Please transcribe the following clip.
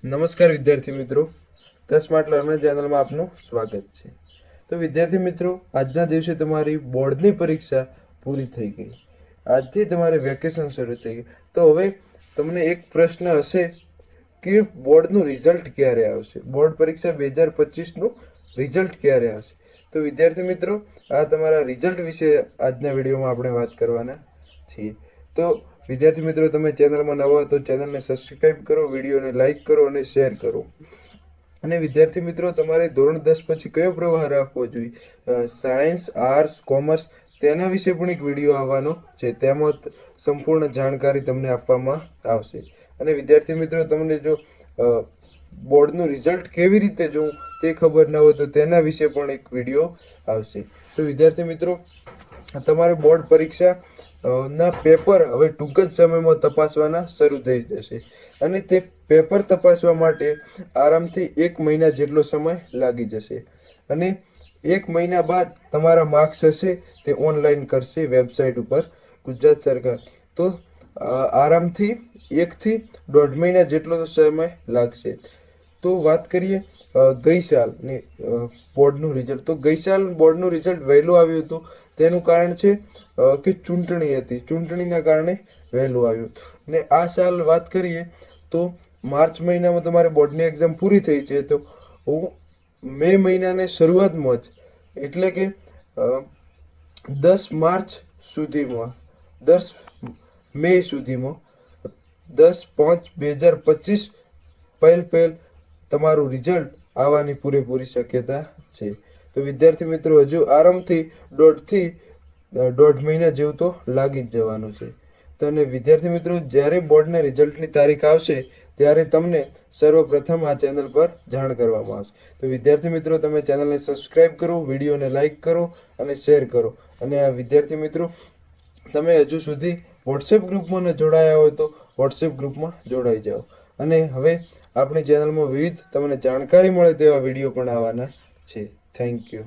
નમસ્કાર વિદ્યાર્થી મિત્રો, 10 સ્માર્ટ લર્નર ચેનલમાં આપનું સ્વાગત છે। તો વિદ્યાર્થી મિત્રો, આજના દિવસે તમારી બોર્ડની પરીક્ષા પૂરી થઈ ગઈ। આજથી તમારે વેકેશન શરૂ થઈ ગયું। તો હવે તમને એક પ્રશ્ન હશે કે બોર્ડનું રિઝલ્ટ ક્યારે આવશે, બોર્ડ પરીક્ષા 2025નું રિઝલ્ટ ક્યારે આવશે। તો વિદ્યાર્થી મિત્રો, આ તમારા રિઝલ્ટ વિશે આજના વિડીયોમાં આપણે વાત કરવાના છીએ। તો વિદ્યાર્થી મિત્રો, તમે ચેનલમાં નવા હો તો ચેનલને સબસ્ક્રાઇબ કરો, વિડીયોને લાઇક કરો અને શેર કરો। અને વિદ્યાર્થી મિત્રો, તમારે ધોરણ 10 પછી કયો પ્રવાહ રાખવો જોઈએ, સાયન્સ, આર્ટ્સ, કોમર્સ, તેના વિશે પણ એક વિડીયો આવવાનો છે। તેમાં સંપૂર્ણ જાણકારી તમને આપવામાં આવશે। અને વિદ્યાર્થી મિત્રો, તમને જો બોર્ડનું રિઝલ્ટ કેવી રીતે જોવું તે ખબર ના હોય તો તેના વિશે પણ એક વિડીયો આવશે। તો વિદ્યાર્થી મિત્રો, તમારે બોર્ડ પરીક્ષા ના પેપર હવે ટૂંક જ સમયમાં તપાસવાના શરૂ થઈ જશે। અને તે પેપર તપાસવા માટે આરામથી 1 મહિના જેટલો સમય લાગી જશે। અને 1 મહિના બાદ તમારા માર્ક્સ હશે તે ઓનલાઈન કરશે વેબસાઇટ ઉપર ગુજરાત સરકાર। તો આરામથી 1 થી 1.5 મહિના જેટલો સમય લાગશે। તો વાત કરીએ ગઈ સાલની બોર્ડનું રિઝલ્ટ, તો ગઈ સાલ બોર્ડનું રિઝલ્ટ વહેલું આવ્યું હતું। તેનું કારણ છે કે ચૂંટણી હતી, ચૂંટણીના કારણે વહેલું આવ્યું। ને આ સાલ વાત કરીએ તો માર્ચ મહિનામાં તમારે બોર્ડની એક્ઝામ પૂરી થઈ છે, તો મે મહિનાની શરૂઆતમાં જ એટલે કે 10 માર્ચ સુધીમાં, 10 મે સુધીમાં, 10/5/2025 પહેલ તમારું રિઝલ્ટ આવવાની પૂરેપૂરી શક્યતા છે। તો વિદ્યાર્થી મિત્રો, હજુ આરામથી 1.5 મહિના જેવું તો લાગી જ જવાનું છે। તો અને વિદ્યાર્થી મિત્રો, જ્યારે બોર્ડના રિઝલ્ટની તારીખ આવશે ત્યારે તમને સર્વપ્રથમ આ ચેનલ પર જાણ કરવામાં આવશે। તો વિદ્યાર્થી મિત્રો, તમે ચેનલને સબસ્ક્રાઇબ કરો, વિડીયોને લાઇક કરો અને શેર કરો। અને આ વિદ્યાર્થી મિત્રો, તમે હજુ સુધી વોટ્સએપ ગ્રુપમાં ન જોડાયા હોય તો વોટ્સએપ ગ્રુપમાં જોડાઈ જાઓ। અને હવે આપણી ચેનલમાં વિવિધ તમને જાણકારી મળે તેવા વિડીયો પણ આવવાના છે। Thank you.